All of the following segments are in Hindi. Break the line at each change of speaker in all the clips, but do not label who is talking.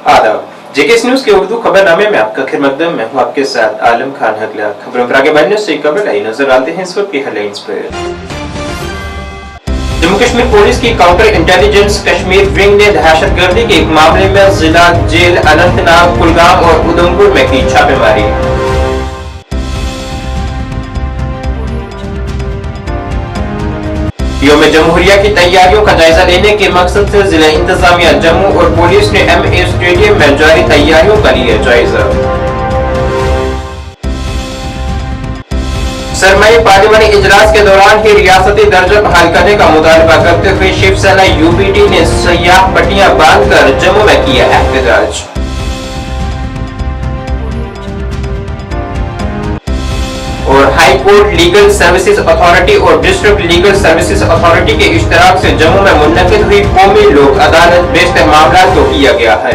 आदाब, जेकेएस न्यूज के उर्दू खबरनामे में आपका खिदमतगार मैं हूं आपके साथ आलम खान हकला। खबरों पर आगे बढ़ने से कबल आई नजर डालते हैं इस वक्त की हेडलाइंस पर। जम्मू कश्मीर पुलिस की काउंटर इंटेलिजेंस कश्मीर विंग ने दहशतगर्दी के एक मामले में जिला जेल अनंतनाग, कुलगाम और उधमपुर में की छापेमारी। यौम जमहूरिया की तैयारियों का जायजा लेने के मकसद से जिला इंतजामिया जम्मू और पुलिस ने एमए स्टेडियम में जारी तैयारियों का लिया जायजा। सरमाई पार्लिमानी इजलास के दौरान ही रियासती दर्जा बहाल करने का मुतालबा करते हुए शिवसेना यूपीटी ने सयाह पट्टियां बांधकर जम्मू में किया एहतजाज। और high court legal services authority और डिस्ट्रिक्ट लीगल सर्विसेज अथॉरिटी के इश्तराक से जम्मू में मुनक्किद हुई कौमी लोक अदालत बेशतर मामला को किया गया है।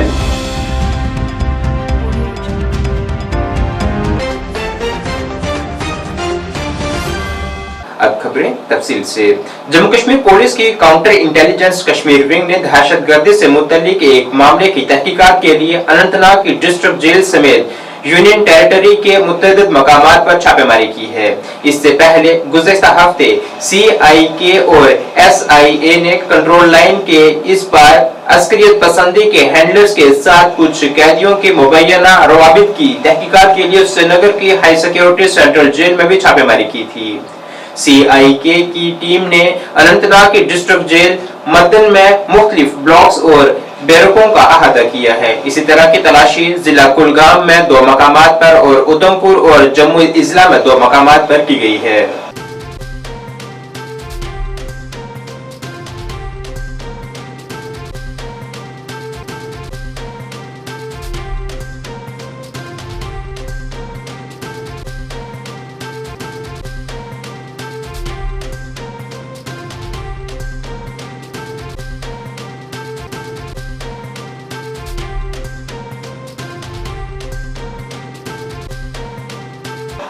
अब खबरें तफसील से। जम्मू कश्मीर पुलिस की काउंटर इंटेलिजेंस कश्मीर विंग ने दहशतगर्दी से मुतल्लिक एक मामले की तहकीकात के लिए अनंतनाग की डिस्ट्रिक्ट जेल समेत यूनियन टेरिटरी के मुतअद्दिद मकामात पर छापेमारी की है। इससे पहले गुज़िश्ता हफ्ते CIK और SIA ने कंट्रोल लाइन के इस पार अस्करियत पसंदी के हैंडलर्स के साथ कुछ कैदियों के मुबैना रवाबित की तहकीकात के लिए श्रीनगर की हाई सिक्योरिटी सेंट्रल जेल में भी छापेमारी की थी। CIK की टीम ने अनंतनाग की डिस्ट्रिक्ट जेल मदन में मुख्तलिफ ब्लॉक्स और बैरकों का अहाता किया है। इसी तरह की तलाशी जिला कुलगाम में 2 मकामात पर और उधमपुर और जम्मू इजला में 2 मकामात पर की गई है।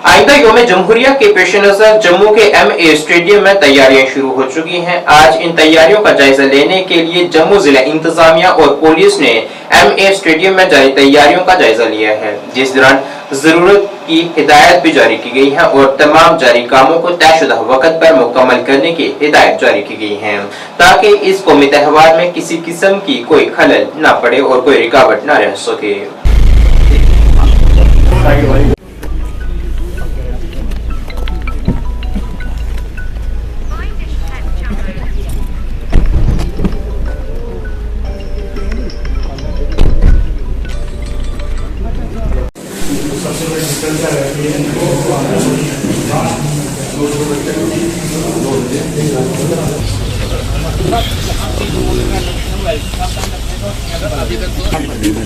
आइंदा यौम जमहूरिया के पेश नजर जम्मू के MA स्टेडियम में तैयारियां शुरू हो चुकी हैं। आज इन तैयारियों का जायजा लेने के लिए जम्मू जिला इंतजामिया और पुलिस ने MA स्टेडियम में जारी तैयारियों का जायजा लिया है, जिस दौरान जरूरत की हिदायत भी जारी की गई है और तमाम जारी कामों को तयशुदा वक्त पर मुकम्मल करने की हिदायत जारी की गई है, ताकि इस कौमी त्योहार में किसी किस्म की कोई खलल न पड़े और कोई रुकावट न रह सके।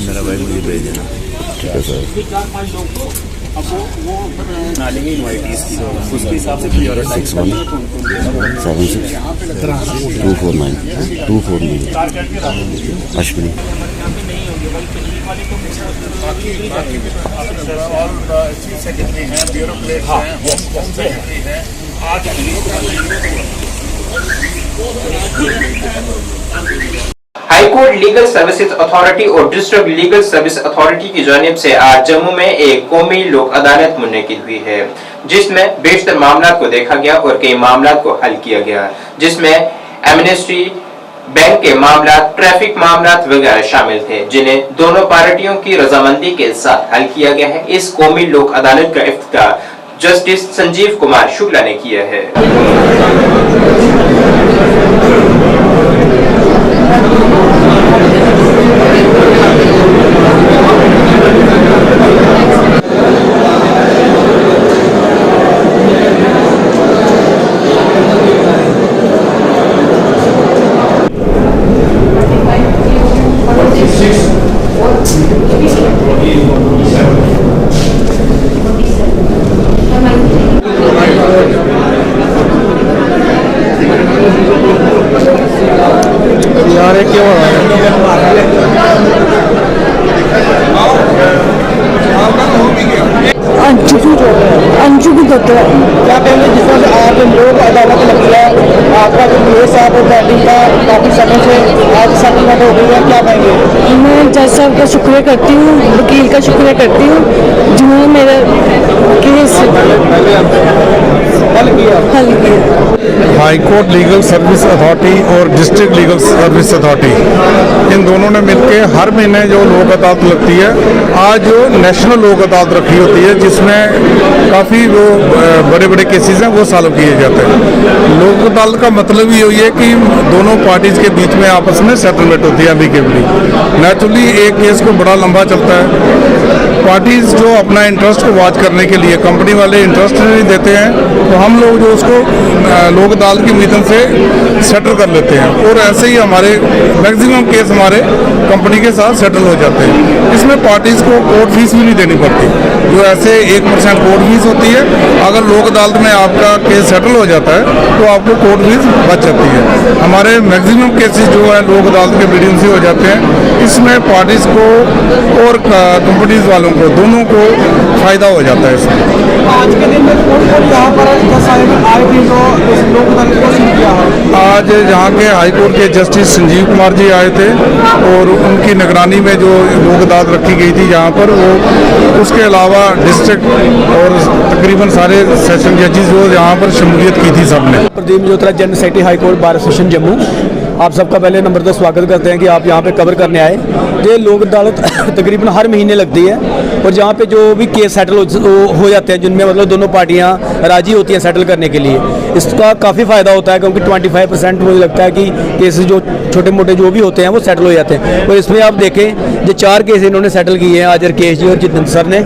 मेरा भाई मुझे भेज देना। ठीक है सर। उसके हिसाब से 6176249249 Ashwini.
High court legal services authority और डिस्ट्रिक्ट लीगल सर्विस अथॉरिटी की जानिब से आज जम्मू में एक कौमी लोक अदालत मुनक्किद हुई है, जिसमें बेशतर मामलात को देखा गया और कई मामलात को हल किया गया, जिसमें एमनेस्टी, बैंक के मामलात, ट्रैफिक मामलात वगैरह शामिल थे, जिन्हें दोनों पार्टियों की रजामंदी के साथ हल किया गया है। इस कौमी लोक अदालत का इफ्तिताह जस्टिस संजीव कुमार शुक्ला ने किया है।
अंशु की पुत्र।
क्या कहेंगे जिस तरह से आज लोक अदालत लगती है, आपका जो केस है वो पेंडिंग था काफ़ी समय से, आज सेटलमेंट हो गई है, क्या कहेंगे?
मैं जज साहब का शुक्रिया करती हूँ, वकील का शुक्रिया करती हूँ जिन्होंने मेरा केस हल किया।
High court legal service authority और डिस्ट्रिक्ट लीगल सर्विस अथॉरिटी, इन दोनों ने मिलकर हर महीने जो लोक अदालत लगती है, आज जो नेशनल लोक अदालत रखी होती है जिसमें काफ़ी वो बड़े बड़े केसेस हैं वो सॉल्व किए जाते हैं। लोक अदालत का मतलब ही है कि दोनों पार्टीज के बीच में आपस में सेटलमेंट होती है अमिकेबली। नेचुरली एक केस को बड़ा लंबा चलता है, पार्टीज जो अपना इंटरेस्ट को वॉच करने के लिए, कंपनी वाले इंटरेस्ट नहीं देते हैं तो हम लोग जो उसको लोक अदालत के माध्यम से सेटल कर लेते हैं और ऐसे ही हमारे मैक्सिमम केस हमारे कंपनी के साथ सेटल हो जाते हैं। इसमें पार्टीज को कोर्ट फीस भी नहीं देनी पड़ती, जो ऐसे 1% कोर्ट फीस होती है। अगर लोक अदालत में आपका केस सेटल हो जाता है तो आपको कोर्ट फीस बच जाती है। हमारे मैक्सिमम केसेस जो है लोक अदालत के मीडियम से हो जाते हैं। इसमें पार्टीज को और कंपनीज वालों को दोनों को फायदा हो जाता है इसमें।
आज के दिन में कौन यहाँ पर आए थे जो इस लोक अदालत को शुरू किया है?
आज यहाँ के हाई कोर्ट के जस्टिस संजीव कुमार जी आए थे और उनकी निगरानी में जो लोक अदालत रखी गई थी यहाँ पर, वो उसके अलावा डिस्ट्रिक्ट और तकरीबन सारे सेशन जजेस जो यहाँ पर शमूलियत की थी सबने।
Pradeep Jotra, general secretary high court bar association Jammu. आप सबका पहले नंबर पर स्वागत करते हैं कि आप यहाँ पे कवर करने आए। ये लोक अदालत तकरीबन हर महीने लगती है और जहाँ पे जो भी केस सेटल हो जाते हैं, जिनमें मतलब दोनों पार्टियाँ राजी होती हैं सेटल करने के लिए, इसका काफ़ी फ़ायदा होता है क्योंकि 25% मुझे लगता है कि केसेस जो छोटे मोटे जो भी होते हैं वो सेटल हो जाते हैं। और इसमें आप देखें जो 4 केस इन्होंने सेटल किए हैं आज राकेश जी और जितेंद्र सर ने,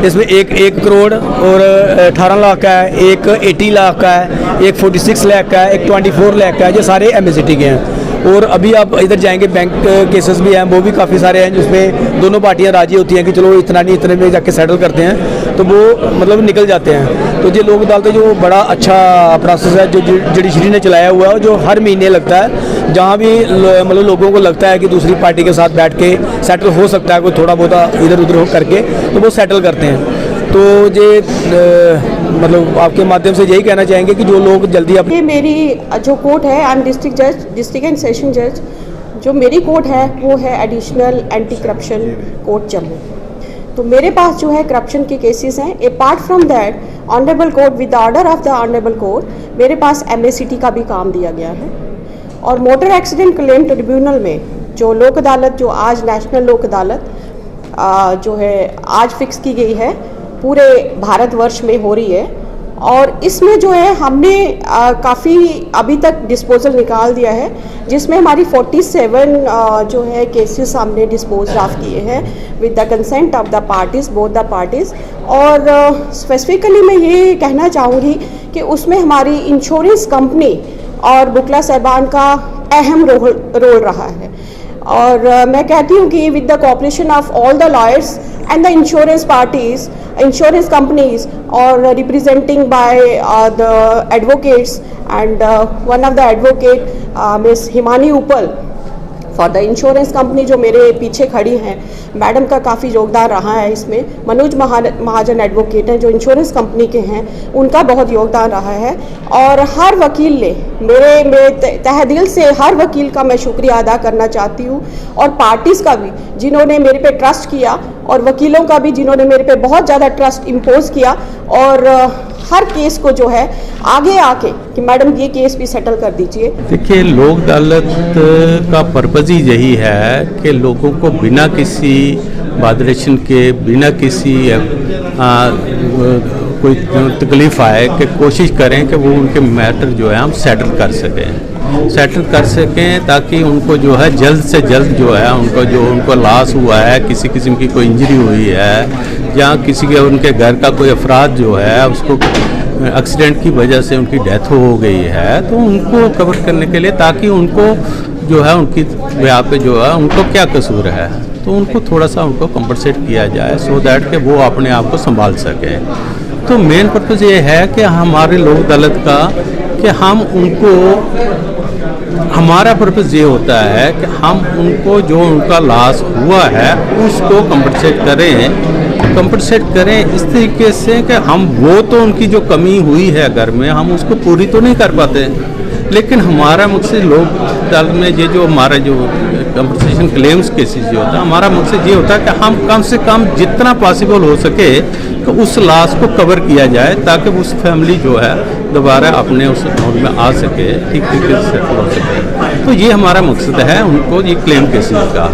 इसमें एक 1 करोड़ और 18 लाख का है, एक 80 लाख का है, एक 46 लाख का है, एक 24 लाख का है। ये सारे MACT के हैं। और अभी आप इधर जाएंगे बैंक केसेस भी हैं, वो भी काफ़ी सारे हैं जिसमें दोनों पार्टियां राजी होती हैं कि चलो इतना नहीं इतने में जाके सेटल करते हैं, तो वो मतलब निकल जाते हैं। तो ये लोक अदालत जो बड़ा अच्छा प्रोसेस है जो जुडिशरी ने चलाया हुआ है, जो हर महीने लगता है। जहाँ भी मतलब लोगों को लगता है कि दूसरी पार्टी के साथ बैठ के सेटल हो सकता है कोई थोड़ा बहुत इधर उधर हो करके, तो वो सेटल करते हैं। तो ये मतलब आपके माध्यम से यही कहना चाहेंगे कि जो लोग जल्दी
ये मेरी जो कोर्ट है, आई एम डिस्ट्रिक्ट जज, डिस्ट्रिक्ट एंड सेशन जज। जो मेरी कोर्ट है वो है additional anti corruption court Jammu. तो मेरे पास जो है करप्शन के केसेस हैं। Apart from that, honourable court with the order of the honourable court मेरे पास MACT का भी काम दिया गया है। और मोटर एक्सीडेंट क्लेम ट्रिब्यूनल में जो लोक अदालत, जो आज नेशनल लोक अदालत जो है आज फिक्स की गई है, पूरे भारतवर्ष में हो रही है। और इसमें जो है हमने काफ़ी अभी तक डिस्पोजल निकाल दिया है, जिसमें हमारी 47 जो है केसेस हमने डिस्पोज ऑफ किए हैं with the consent of the parties, both the parties. और स्पेसिफिकली मैं ये कहना चाहूँगी कि उसमें हमारी इंश्योरेंस कंपनी और बुकला साहिबान का अहम रोल रहा है। और मैं कहती हूँ कि with the cooperation of all the lawyers and the insurance parties, insurance companies, or representing by the advocates, and one of the advocate Miss Himani Upal for the insurance company जो मेरे पीछे खड़ी हैं, मैडम का काफ़ी योगदान रहा है इसमें। मनोज महाजन एडवोकेट हैं जो इंश्योरेंस कंपनी के हैं, उनका बहुत योगदान रहा है। और हर वकील ने मेरे तहे दिल से हर वकील का मैं शुक्रिया अदा करना चाहती हूँ, और पार्टीज़ का भी जिन्होंने मेरे पे ट्रस्ट किया, और वकीलों का भी जिन्होंने मेरे पे बहुत ज़्यादा ट्रस्ट इम्पोज किया, और हर केस को जो है आगे आके कि मैडम ये केस भी सेटल कर दीजिए।
देखिए, लोक अदालत का पर्पज़ ही यही है कि लोगों को बिना किसी वाइब्रेशन के, बिना किसी कोई तकलीफ़ आए कि कोशिश करें कि वो उनके मैटर जो है हम सेटल कर सकें ताकि उनको जो है जल्द से जल्द जो है उनको लॉस हुआ है, किसी किस्म की कोई इंजरी हुई है, या किसी के उनके घर का कोई अफराद जो है उसको एक्सीडेंट की वजह से उनकी डेथ हो गई है, तो उनको कवर करने के लिए, ताकि उनको जो है उनकी ब्याह पे जो है उनको क्या कसूर है, तो उनको थोड़ा सा उनको कंपनसेट किया जाए सो दैट कि वो अपने आप को संभाल सकें। तो मेन पर्पज़ ये है कि हमारे लोक अदालत का कि हम उनको, हमारा पर्पज़ ये होता है कि हम उनको जो उनका लॉस हुआ है उसको कंपनसेट करें कंपनसेट करें इस तरीके से कि हम वो तो उनकी जो कमी हुई है घर में हम उसको पूरी तो नहीं कर पाते, लेकिन हमारा मकसद लोक अदालत में ये जो हमारा जो कंपनसेशन क्लेम्स केसेस जो होता है, हमारा मकसद ये होता है कि हम कम से कम जितना पॉसिबल हो सके कि उस लॉस को कवर किया जाए ताकि उस फैमिली जो है दोबारा अपने उस अकाउंट में आ सके, ठीक तरीके से सेटल हो सके। तो ये हमारा मकसद है उनको ये क्लेम केसेस का।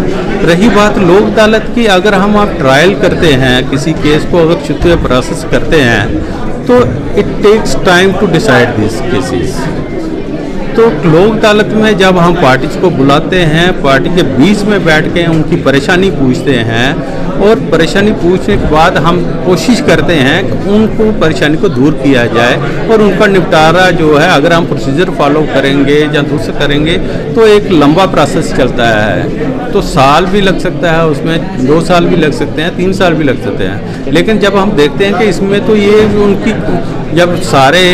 रही बात लोक अदालत की, अगर हम आप ट्रायल करते हैं किसी केस को, अगर छुट्टी प्रोसेस करते हैं तो it takes time to decide this cases. तो लोक अदालत में जब हम पार्टीज को बुलाते हैं, पार्टी के बीच में बैठ के उनकी परेशानी पूछते हैं और परेशानी पूछने के बाद हम कोशिश करते हैं कि उनको परेशानी को दूर किया जाए और उनका निपटारा जो है अगर हम प्रोसीजर फॉलो करेंगे या दूसरा करेंगे तो एक लंबा प्रोसेस चलता है। तो साल भी लग सकता है उसमें, 2 साल भी लग सकते हैं, 3 साल भी लग सकते हैं। लेकिन जब हम देखते हैं कि इसमें तो ये उनकी जब सारे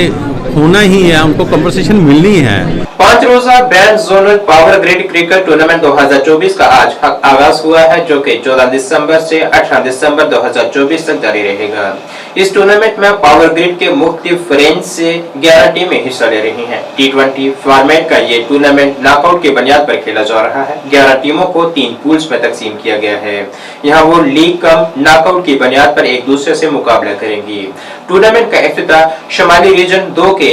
होना ही है, उनको कंपनसेशन मिलनी है।
5 रोजा band zonal power grid cricket tournament 2024 का आज आगाज हुआ है, जो कि 14 दिसंबर से 18 दिसंबर 2024 तक जारी रहेगा। इस टूर्नामेंट में पावर ग्रिड के मुख्तलिफ रेंज से 11 टीमें हिस्सा ले रही हैं। T20 फॉर्मेट का ये टूर्नामेंट नॉकआउट की बुनियाद पर खेला जा रहा है। 11 टीमों को 3 पूल्स में तकसीम किया गया है। यहाँ वो लीग कम नॉकआउट की बुनियाद पर एक दूसरे से मुकाबला करेंगी। टूर्नामेंट का इफ्तिताह शुमाली रीजन 2 के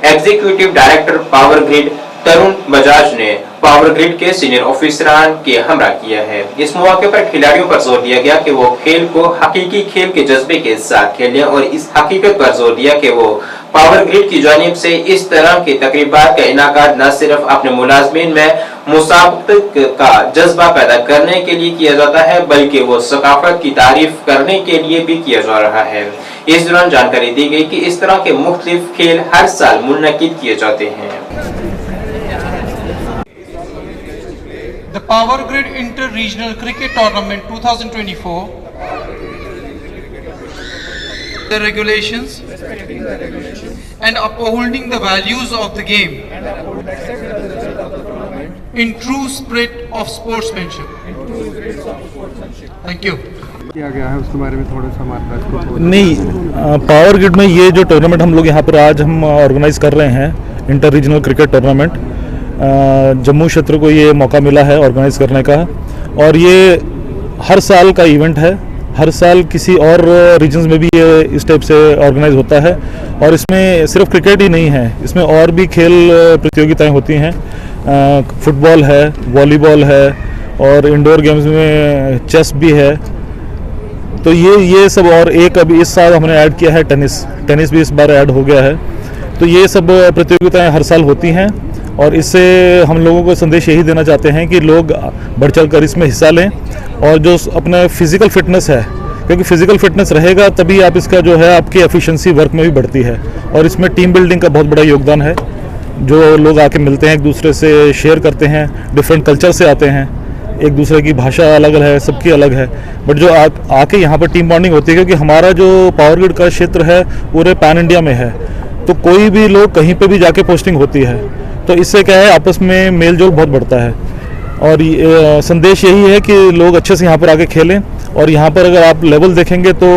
executive director power grid Tarun Bajaj ने पावर ग्रिड के सीनियर ऑफिसरान के हमरा किया है। इस मौके पर खिलाड़ियों पर जोर दिया गया कि वो खेल को हकीकी खेल के जज्बे के साथ खेलें और इस हकीकत पर जोर दिया कि वो पावर ग्रिड की जानिब से इस तरह की तकरीबात का इनाकाद न सिर्फ अपने मुलाजमीन में मुसाबकत का जज्बा पैदा करने के लिए किया जाता है, बल्कि वो सकाफत की तारीफ करने के लिए भी किया जा रहा है। इस दौरान जानकारी दी गई कि इस तरह के मुख्तलिफ खेल हर साल मुनक्किद किए जाते हैं।
The Power Grid Inter-Regional Cricket Tournament 2024, the regulations and upholding the values of the game in true spirit of sportsmanship. Thank you.
किया गया है उसके बारे में थोड़ा सा हमारे पास
नहीं, पावर ग्रिड में ये जो टूर्नामेंट हम लोग यहाँ पर आज हम ऑर्गेनाइज कर रहे हैं, inter regional cricket tournament, Jammu क्षेत्र को ये मौका मिला है ऑर्गेनाइज करने का और ये हर साल का इवेंट है। हर साल किसी और रीजन्स में भी ये इस टाइप से ऑर्गेनाइज होता है और इसमें सिर्फ क्रिकेट ही नहीं है, इसमें और भी खेल प्रतियोगिताएं होती हैं। फुटबॉल है, वॉलीबॉल है और इंडोर गेम्स में चेस भी है। तो ये सब, और एक अभी इस साल हमने ऐड किया है टेनिस भी इस बार ऐड हो गया है। तो ये सब प्रतियोगिताएं हर साल होती हैं और इससे हम लोगों को संदेश यही देना चाहते हैं कि लोग बढ़ चढ़ कर इसमें हिस्सा लें और जो अपने फिजिकल फिटनेस है, क्योंकि फिजिकल फिटनेस रहेगा तभी आप इसका जो है आपकी एफिशिएंसी वर्क में भी बढ़ती है और इसमें टीम बिल्डिंग का बहुत बड़ा योगदान है। जो लोग आके मिलते हैं, एक दूसरे से शेयर करते हैं, डिफरेंट कल्चर से आते हैं, एक दूसरे की भाषा अलग है, सबकी अलग है, बट जो आके यहाँ पर टीम बॉन्डिंग होती है, क्योंकि हमारा जो पावर ग्रिड का क्षेत्र है पूरे पैन इंडिया में है, तो कोई भी लोग कहीं पे भी जाके पोस्टिंग होती है, तो इससे क्या है आपस में मेल जोल बहुत बढ़ता है। और संदेश यही है कि लोग अच्छे से यहाँ पर आके खेलें और यहाँ पर अगर आप लेवल देखेंगे तो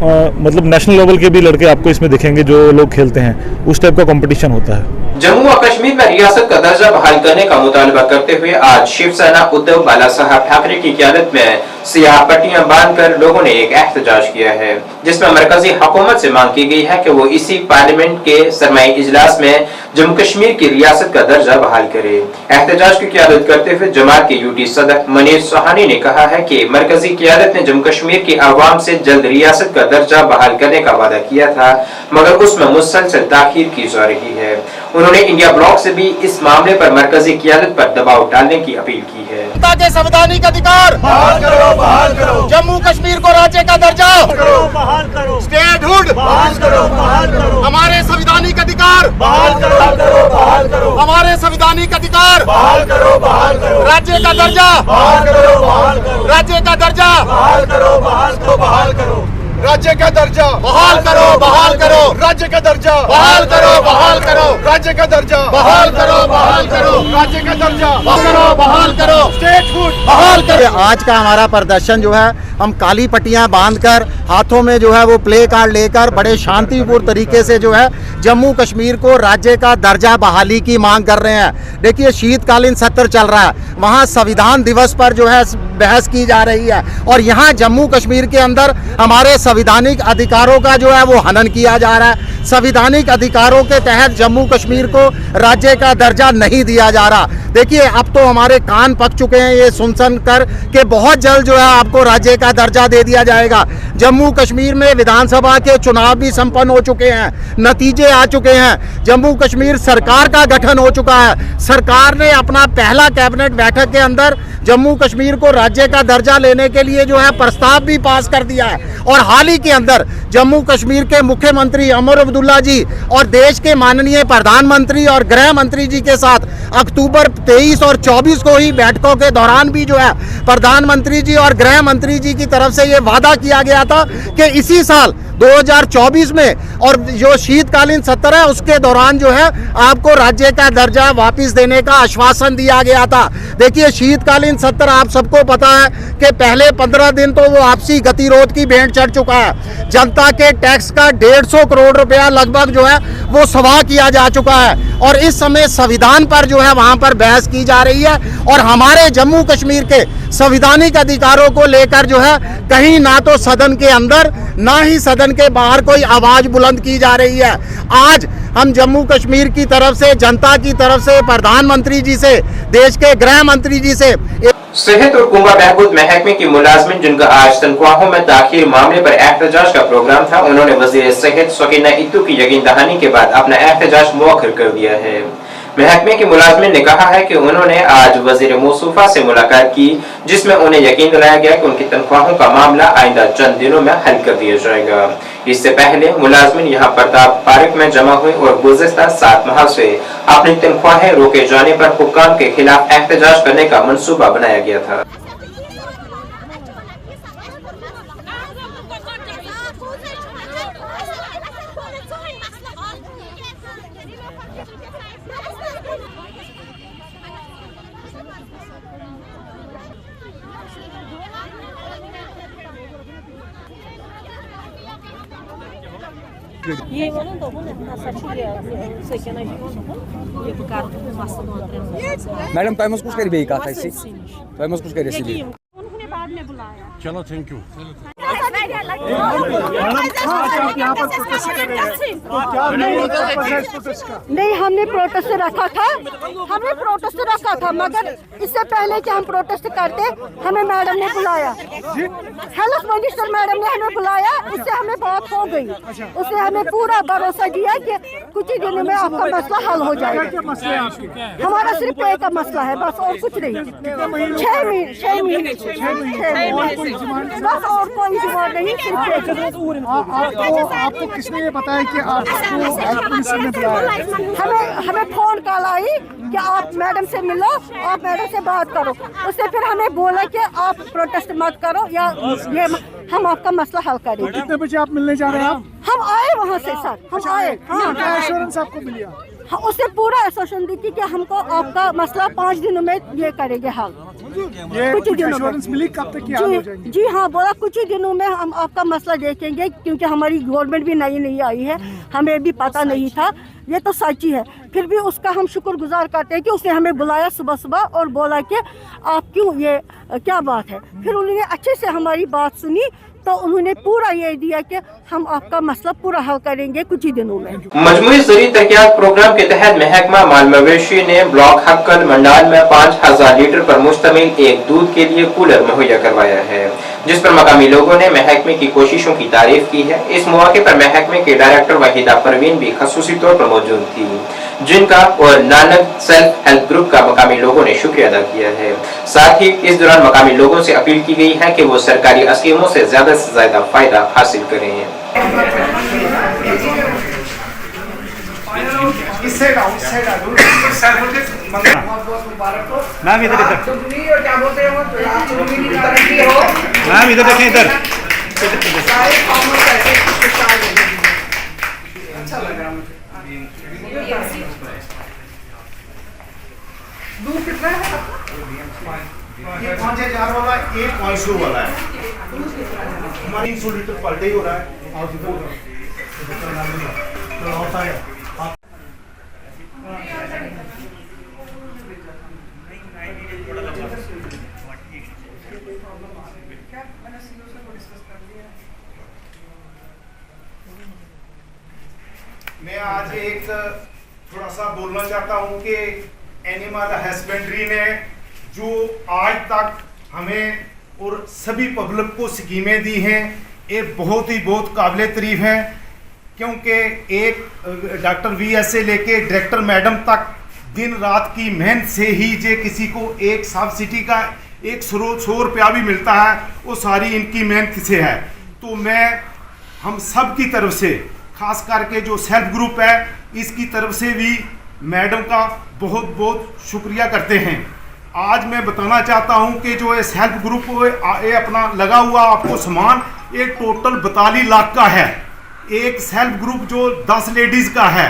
मतलब नेशनल लेवल के भी लड़के आपको इसमें दिखेंगे जो लोग खेलते हैं, उस टाइप का कंपटीशन होता है।
जम्मू और कश्मीर में रियासत का दर्जा बहाल करने का मुतालबा करते हुए आज शिवसेना उद्धव बाला साहब ठाकरे की क़यादत में सियाह पट्टियां बांधकर लोगों ने एक एहतजाज किया है, जिसमें मरकजी हुकूमत से मांग की गई है कि वो इसी पार्लियामेंट के सरमाई इजलास में जम्मू कश्मीर की रियासत का दर्जा बहाल करे। एहतजाज की क़यादत करते हुए जमात के यूटी सदर मनीष सुहानी ने कहा है कि मरकजी क़यादत ने जम्मू कश्मीर की आवाम से जल्द रियासत का दर्जा बहाल करने का वादा किया था, मगर उसमें मुसलसल ताखीर की जा रही है। उन्होंने इंडिया ब्लॉक से भी इस मामले पर मरकजी क़यादत पर दबाव डालने की अपील की है।
के संवैधानिक अधिकार बहाल करो, जम्मू कश्मीर को राज्य का दर्जा बहाल करो, स्टेटहुड बहाल करो, हमारे संवैधानिक अधिकार बहाल करो, हमारे संवैधानिक अधिकार बहाल करो, राज्य का दर्जा बहाल करो, राज्य का दर्जा बहाल करो, राज्य का दर्जा बहाल करो, बहाल करो राज्य का दर्जा बहाल करो, बहाल करो राज्य का दर्जा बहाल करो, बहाल करो राज्य का दर्जा बहाल करो, बहाल करो स्टेटहुड बहाल करो। आज का हमारा प्रदर्शन जो है, हम काली पट्टियां बांधकर हाथों में जो है वो प्ले कार्ड लेकर बड़े शांतिपूर्ण तरीके से जो है जम्मू कश्मीर को राज्य का दर्जा बहाली की मांग कर रहे हैं। देखिए शीतकालीन सत्र चल रहा है, वहाँ संविधान दिवस पर जो है बहस की जा रही है और यहाँ जम्मू कश्मीर के अंदर हमारे संवैधानिक अधिकारों का जो है वो हनन किया जा रहा है। संवैधानिक अधिकारों के तहत जम्मू कश्मीर को राज्य का दर्जा नहीं दिया जा रहा। देखिए अब तो हमारे कान पक चुके हैं ये सुन कर कि बहुत जल्द जो है आपको राज्य का दर्जा दे दिया जाएगा। जम्मू कश्मीर में विधानसभा के चुनाव भी संपन्न हो चुके हैं, नतीजे आ चुके हैं, जम्मू कश्मीर सरकार का गठन हो चुका है। सरकार ने अपना पहला कैबिनेट बैठक के अंदर जम्मू कश्मीर को राज्य का दर्जा लेने के लिए जो है प्रस्ताव भी पास कर दिया है और हाल ही के अंदर जम्मू कश्मीर के मुख्यमंत्री उमर अब्दुल्ला जी और देश के माननीय प्रधानमंत्री और गृह मंत्री जी के साथ अक्टूबर 23 और 24 को ही बैठकों के दौरान भी जो है प्रधानमंत्री जी और गृह मंत्री जी की तरफ से ये वादा किया गया था कि इसी साल 2024 में और जो शीतकालीन सत्र है उसके दौरान जो है आपको राज्य का दर्जा वापस देने का आश्वासन दिया गया था। देखिए शीतकालीन सत्र आप सबको पता है कि पहले 15 दिन तो वो आपसी गतिरोध की भेंट चढ़ चुका है। जनता के टैक्स का 150 करोड़ रुपया लगभग जो है वो सवाह किया जा चुका है और इस समय संविधान पर जो है वहाँ पर बहस की जा रही है और हमारे जम्मू कश्मीर के संवैधानिक अधिकारों को लेकर जो है कहीं ना तो सदन के अंदर ना ही सदन के बाहर कोई आवाज बुलंद की जा रही है। आज हम जम्मू कश्मीर की तरफ से, जनता की तरफ से, प्रधानमंत्री जी से, देश के गृह मंत्री जी से
सेहत और कुंभा बहबूद महकमे की मुलाजमिन जिनका आज तनख्वाहों में ताखीर मामले पर एहतजाज का प्रोग्राम था, उन्होंने वजीर सेहत सकीना इत्तू की यकीन दहानी के बाद अपना एहतजाज मुअख्खर कर दिया है। महकमे के मुलाजमिन ने कहा है कि उन्होंने आज वजीर मौसूफा से मुलाकात की जिसमें उन्हें यकीन दिलाया गया कि उनकी तनख्वाहों का मामला आइंदा चंद दिनों में हल कर दिया जाएगा। इससे पहले मुलाजमिन यहाँ प्रताप पार्क में जमा हुए और गुज़िश्ता 7 माह से अपनी तनख्वाहें रोके जाने पर हुक्काम के खिलाफ एहतजाज करने का मंसूबा बनाया गया था।
मैडम टाइम कुछ कर भी कहा था इसी टाइम कुछ कर इसीलिए
चलो थैंक यू।
नहीं हमने प्रोटेस्ट रखा था, मगर इससे पहले कि हम प्रोटेस्ट करते हमें मैडम ने बुलाया, हेल्थ मिनिस्टर मैडम ने हमें बुलाया, उससे हमें बात हो गई, उसने हमें पूरा भरोसा दिया कि कुछ ही दिनों में आपका मसला हल हो जाएगा। हमारा सिर्फ एक का मसला है बस और कुछ नहीं। 6 महीने बस और कोई डिमांड नहीं।
आपको किसने ये बताया कि
हमें फोन कॉल आई कि आप मैडम से मिलो, आप मैडम से बात करो। उससे फिर हमें बोला कि आप प्रोटेस्ट मत करो या ये हम आपका मसला हल करेंगे।
कितने बजे आप मिलने जा रहे हैं?
हम आए वहाँ से सर, हम आए।
क्या एश्योरेंस आपको मिली?
उससे पूरा एसोसिएशन दी कि हमको आपका मसला 5 दिनों में ये करेंगे हल। कुछ ही दिनों में
मिली, कब तक हल हो जाएंगे?
जी हाँ, बोला कुछ ही दिनों में हम आपका मसला देखेंगे क्योंकि हमारी गवर्नमेंट भी नई आई है, हमें भी पता नहीं था, ये तो सच ही है। फिर भी उसका हम शुक्रगुजार करते हैं कि उसने हमें बुलाया सुबह और बोला कि आप क्यों, ये क्या बात है। फिर उन्होंने अच्छे से हमारी बात सुनी तो उन्होंने पूरा ये दिया कि हम आपका मसला पूरा हल करेंगे कुछ ही दिनों में।
मजमूई ज़रूरी तरक्कियात प्रोग्राम के तहत महकमा माल मवेशी ने ब्लॉक हक्कल मंडाल में 5000 लीटर पर मुश्तमिल एक दूध के लिए कूलर मुहैया करवाया है, जिस पर मकामी लोगों ने महकमे की कोशिशों की तारीफ की है। इस मौके पर महकमे के डायरेक्टर वहीदा परवीन भी खसूसी तौर पर मौजूद थी, जिनका और नानक सेल्फ हेल्प ग्रुप का मकामी लोगों ने शुक्रिया अदा किया है। साथ ही इस दौरान मकामी लोगों से अपील की गई है कि वो सरकारी स्कीमों से ज्यादा फायदा हासिल करें।
मैम इधर मैम इधर देखें, इधर
सारे कॉमर्स ऐसे खुशहाल हैं। अच्छा लग रहा मुझे। दूर कितना है आपका?
ये 5000 वाला 1.2 वाला है, हमारी 100 लीटर पर डे हो रहा है। मैं आज एक थोड़ा सा बोलना चाहता हूँ कि एनिमल हस्बेंड्री ने जो आज तक हमें और सभी पब्लिक को स्कीमें दी हैं, ये बहुत काबिल तारीफ हैं, क्योंकि एक डॉक्टर VS से लेके डायरेक्टर मैडम तक दिन रात की मेहनत से ही जे किसी को एक सब्सिडी का 100 रुपया भी मिलता है, वो सारी इनकी मेहनत से है। तो मैं हम सब की तरफ से, खास करके जो सेल्फ ग्रुप है, इसकी तरफ से भी मैडम का बहुत शुक्रिया करते हैं। आज मैं बताना चाहता हूं कि जो ये सेल्फ ग्रुप ये अपना लगा हुआ आपको सामान, ये टोटल 42 लाख का है। एक सेल्फ ग्रुप जो 10 लेडीज का है,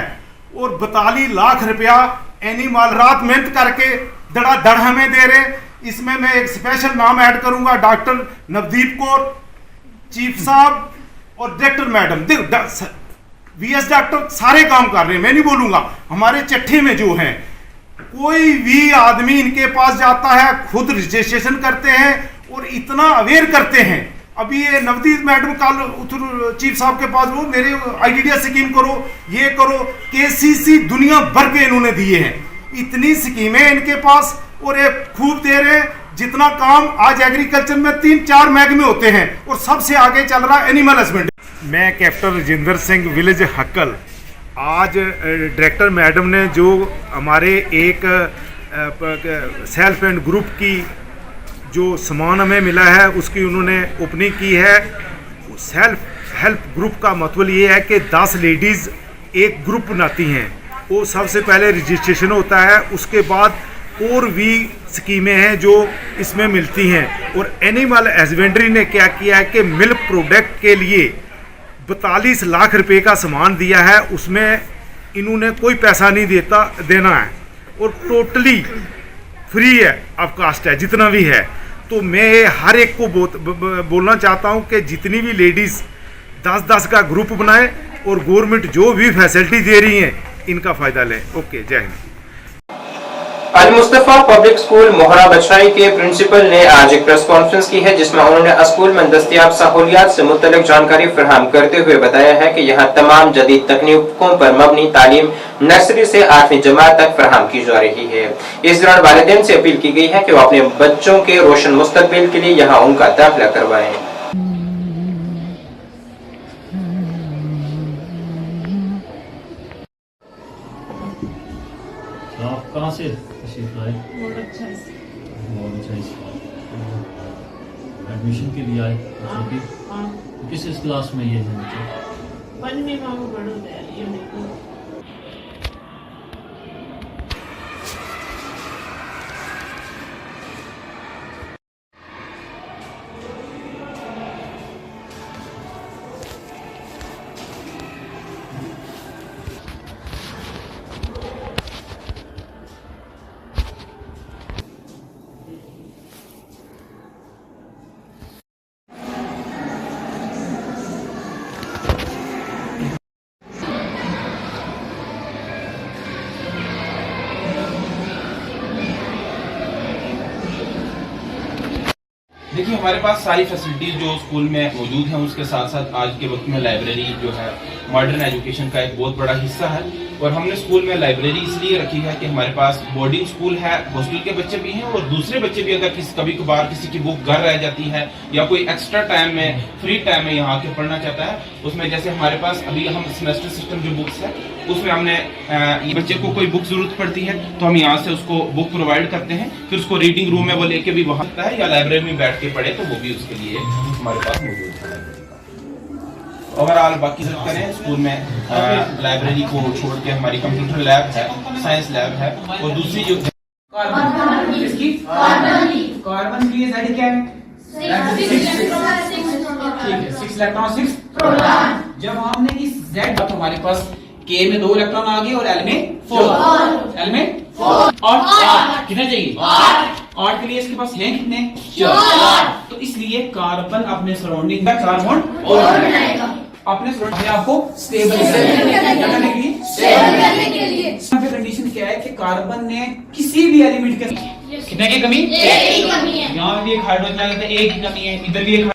और 42 लाख रुपया एनिमल रात मेहनत करके धड़ाधड़ हमें दे रहे। इसमें मैं एक स्पेशल नाम ऐड करूंगा, डॉक्टर नवदीप कौर, चीफ साहब और डायरेक्टर मैडम। VS डॉक्टर सारे काम कर रहे हैं, मैं नहीं बोलूंगा। हमारे चट्ठे में जो हैं, कोई भी आदमी इनके पास जाता है, खुद रजिस्ट्रेशन करते हैं और इतना अवेयर करते हैं। अभी ये नवदीप मैडम कल चीफ साहब के पास वो मेरे आईडीडिया स्कीम करो, ये करो, KCC दुनिया भर के इन्होंने दिए हैं। इतनी स्कीमें इनके पास, और ये खूब दे रहे हैं। जितना काम आज एग्रीकल्चर में 3-4 महकमे होते हैं, और सबसे आगे चल रहा एनिमल हस्बेंड्री। मैं कैप्टन राजेंद्र सिंह, विलेज हक्कल। आज डायरेक्टर मैडम ने जो हमारे एक सेल्फ एंड ग्रुप की जो सामान हमें मिला है, उसकी उन्होंने ओपनिंग की है। सेल्फ हेल्प ग्रुप का मतलब ये है कि 10 लेडीज़ एक ग्रुप बनाती हैं। वो सबसे पहले रजिस्ट्रेशन होता है, उसके बाद और भी स्कीमें हैं जो इसमें मिलती हैं। और एनिमल हस्बेंड्री ने क्या किया है कि मिल्क प्रोडक्ट के लिए 42 लाख रुपए का सामान दिया है। उसमें इन्होंने कोई पैसा नहीं देना है, और टोटली फ्री है, ऑफ कास्ट है, जितना भी है। तो मैं हर एक को बोलना चाहता हूं कि जितनी भी लेडीज़ 10-10 का ग्रुप बनाए, और गवर्नमेंट जो भी फैसिलिटी दे रही है, इनका फ़ायदा लें। ओके, जय हिंद।
अल मुस्तफा पब्लिक स्कूल मोहरा बछराई के प्रिंसिपल ने आज एक प्रेस कॉन्फ्रेंस की है, जिसमें उन्होंने स्कूल में दस्तयाब सहूलियात से मुतल्लिक जानकारी फराहम करते हुए बताया है कि यहाँ तमाम जदीद तकनीकों पर मबनी तालीम नर्सरी से 8वीं जमात तक फराहम की जा रही है। इस दौरान वालिदैन से अपील की गई है कि वो अपने बच्चों के रोशन मुस्तकबिल के लिए यहाँ उनका दाखिला करवाएं।
कहाँ से तशरीफ लाए? एडमिशन के लिए आए बच्चों की? किस क्लास में ये है बच्चे?
5वीं में पढ़ो।
देखिए, हमारे पास सारी फैसिलिटीज़ जो स्कूल में मौजूद हैं, उसके साथ साथ आज के वक्त में लाइब्रेरी जो है मॉडर्न एजुकेशन का एक बहुत बड़ा हिस्सा है। और हमने स्कूल में लाइब्रेरी इसलिए रखी है कि हमारे पास बोर्डिंग स्कूल है, हॉस्टल के बच्चे भी हैं, और दूसरे बच्चे भी अगर कभी कभार किसी की बुक घर रह जाती है या कोई एक्स्ट्रा टाइम में, फ्री टाइम में यहाँ आके पढ़ना चाहता है, उसमें जैसे हमारे पास अभी हम सेमेस्टर सिस्टम जो बुक्स है, उसमें हमने ये बच्चे को कोई बुक जरूरत पड़ती है तो हम यहाँ से उसको बुक प्रोवाइड करते हैं, फिर उसको रीडिंग रूम में वो लेके भी वहाँ है, या लाइब्रेरी में बैठ के पढ़े तो वो भी उसके लिए हमारे पास मौजूद है। ओवरऑल बाकी सब करें, स्कूल में लाइब्रेरी को छोड़ के हमारी कंप्यूटर लैब है, साइंस लैब है, और दूसरी जो कार्बन की
इलेक्ट्रॉन 6 प्रोटॉन। जब हमने इस Z तो हमारे पास K में 2 इलेक्ट्रॉन आ गए और L में 4, L में 4 और 8 कितने चाहिए 8 के लिए इसके पास हैं कितने 4। तो इसलिए कार्बन अपने सराउंडिंग का कार्बन और अपने सराउंडिंग आपको स्टेबल करने के लिए यहाँ पे कंडीशन क्या है कि कार्बन ने किसी भी एलिमेंट के कितने की कमी एक की कमी है। यहाँ भी एक हाइड्रोजन है एक की कमी है, इधर भी एक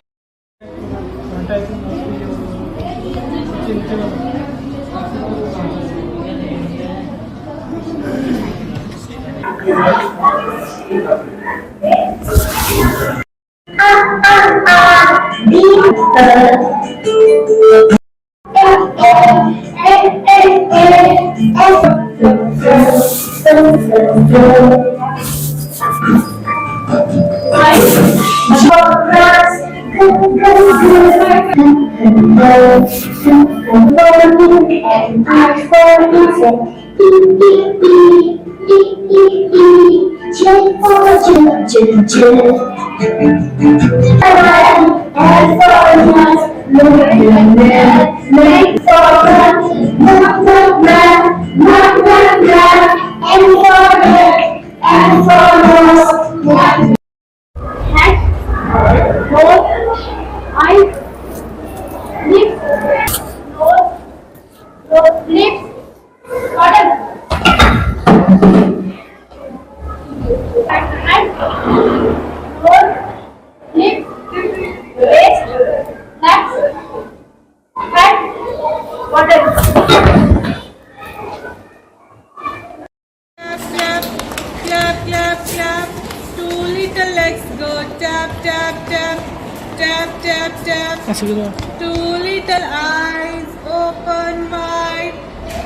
Two little eyes open wide,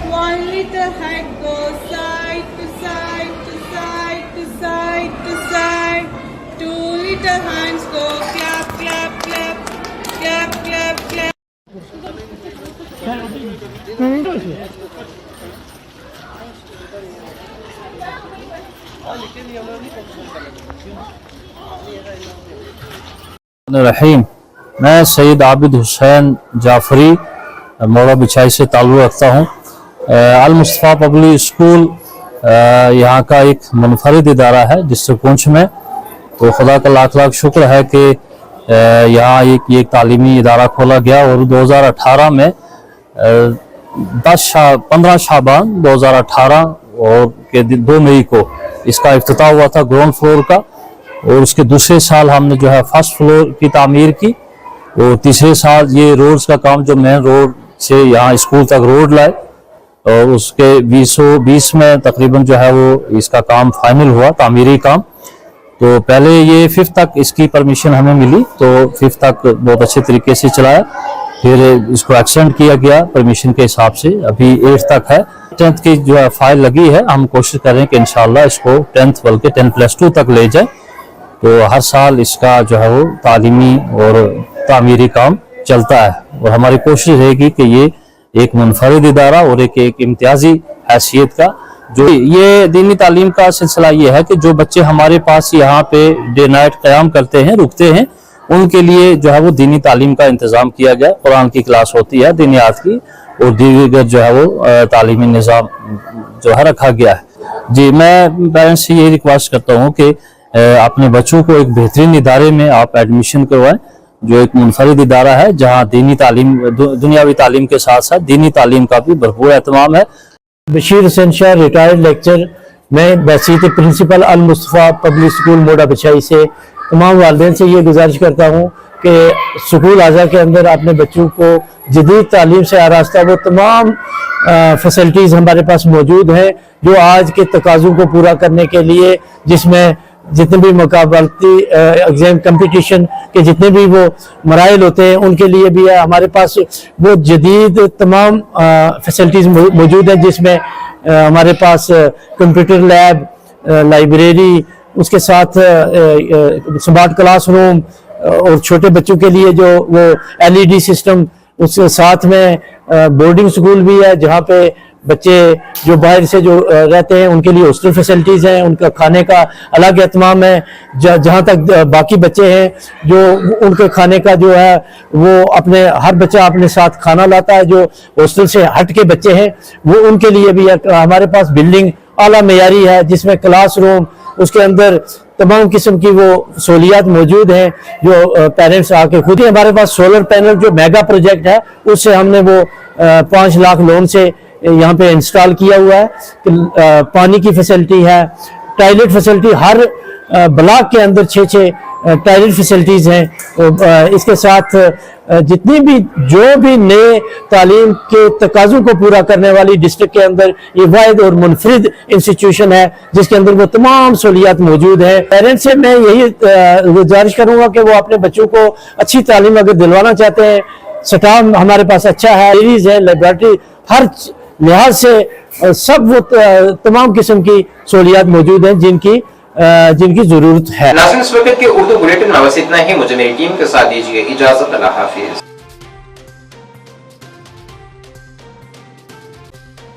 one little head goes side to side to side to side to side. Two little hands go clap clap clap clap clap clap.
रहीम, मैं सैयद आबिद हुसैन जाफरी मोड़ा बिछाई से ताल्लुक़ रखता हूँ। अल मुस्तफ़ा पब्लिक स्कूल यहाँ का एक मुनफरिद इदारा है डिस्ट्रिक्ट पुंछ में। तो खुदा का लाख लाख शुक्र है कि यहाँ एक तालीमी इदारा खोला गया और 2018 में 15 शाबान 2018 और के 2 मई को इसका इफ्तिताह हुआ था ग्राउंड फ्लोर का। और उसके दूसरे साल हमने जो है फर्स्ट फ्लोर की तामीर की और तीसरे साल ये रोड्स का काम जो मेन रोड से यहाँ स्कूल तक रोड लाए और उसके 2020 में तकरीबन जो है वो इसका काम फाइनल हुआ तामीरी काम। तो पहले ये 5th तक इसकी परमिशन हमें मिली तो 5th तक बहुत अच्छे तरीके से चलाया, फिर इसको एक्सटेंड किया गया परमिशन के हिसाब से, अभी 8th तक है। 10th की जो है फाइल लगी है, हम कोशिश करें कि इंशाल्लाह इसको 10th बल्कि 10+2 तक ले जाए। तो हर साल इसका जो है वो तालीमी और तामीरी काम चलता है और हमारी कोशिश रहेगी कि ये एक मुनफरिद इदारा और एक इम्तियाजी हैसियत का जो ये दीनी तालीम का सिलसिला ये है कि जो बच्चे हमारे पास यहाँ पे डे नाइट क़याम करते हैं रुकते हैं उनके लिए जो है वो दीनी तालीम का इंतज़ाम किया गया। कुरान की क्लास होती है दीनियात की और दीगर जो है वो तालीमी निज़ाम जो है रखा गया है। जी, मैं पेरेंट्स से यही रिक्वेस्ट करता हूँ कि अपने बच्चों को एक बेहतरीन इदारे में आप एडमिशन करवाएं जो एक मुनफरिद इदारा है जहाँ दीनी तालीम दुनियावी तालीम के साथ साथ दीनी तालीम का भी भरपूर एहतमाम है।
बशीर हुसैन शाह रिटायर्ड लेक्चर, मैं बसीत प्रिंसिपल अल मुस्तफ़ा पब्लिक स्कूल मोड़ा बिछाई से तमाम वालिदैन से ये गुजारिश करता हूँ कि स्कूल आज़ा के अंदर अपने बच्चों को जदीद तालीम से आरास्ता वो तमाम फैसिलिटीज़ हमारे पास मौजूद हैं जो आज के तकाज़ों को पूरा करने के लिए, जिसमें जितने भी मुकाबलती एग्जाम कंपटीशन के जितने भी वो मराइल होते हैं उनके लिए भी है हमारे पास वो जदीद तमाम फैसिलिटीज़ मौजूद हैं, जिसमें हमारे पास कंप्यूटर लैब, लाइब्रेरी, उसके साथ स्मार्ट क्लासरूम और छोटे बच्चों के लिए जो वो LED सिस्टम, उसके साथ में बोर्डिंग स्कूल भी है जहाँ पे बच्चे जो बाहर से जो रहते हैं उनके लिए हॉस्टल फैसिलिटीज़ हैं, उनका खाने का अलग एहतमाम है। जहाँ तक बाकी बच्चे हैं जो उनके खाने का जो है वो अपने हर बच्चा अपने साथ खाना लाता है। जो हॉस्टल से हट के बच्चे हैं वो उनके लिए भी हमारे पास बिल्डिंग आला मेयारी है, जिसमें क्लासरूम, उसके अंदर तमाम किस्म की वो सहूलियात मौजूद हैं जो पेरेंट्स आके खुद ही। हमारे पास सोलर पैनल जो मेगा प्रोजेक्ट है उससे हमने वो 5 लाख लोन से यहाँ पे इंस्टॉल किया हुआ है। पानी की फैसिलिटी है, टॉयलेट फैसिलिटी, हर ब्लॉक के अंदर 6 टॉयलेट फैसिलिटीज हैं। इसके साथ जितनी भी जो भी नए तालीम के तकाज़ों को पूरा करने वाली डिस्ट्रिक्ट के अंदर ये वाहिद और मुनफरिद इंस्टीट्यूशन है जिसके अंदर वो तमाम सहूलियात मौजूद है। पेरेंट्स से मैं यही गुजारिश करूंगा कि वो अपने बच्चों को अच्छी तालीम अगर दिलवाना चाहते हैं, स्टाफ हमारे पास अच्छा है, लेबोरेटरी, हर लिहाज से सब वो तमाम किस्म की सहूलियात मौजूद हैं जिनकी जरूरत है।
नाज़रीन, इस वक्त के उर्दू बुलेटिन में बस इतना ही। मुझे मेरी टीम के साथ दीजिए इजाजत। अल्लाह हाफिज।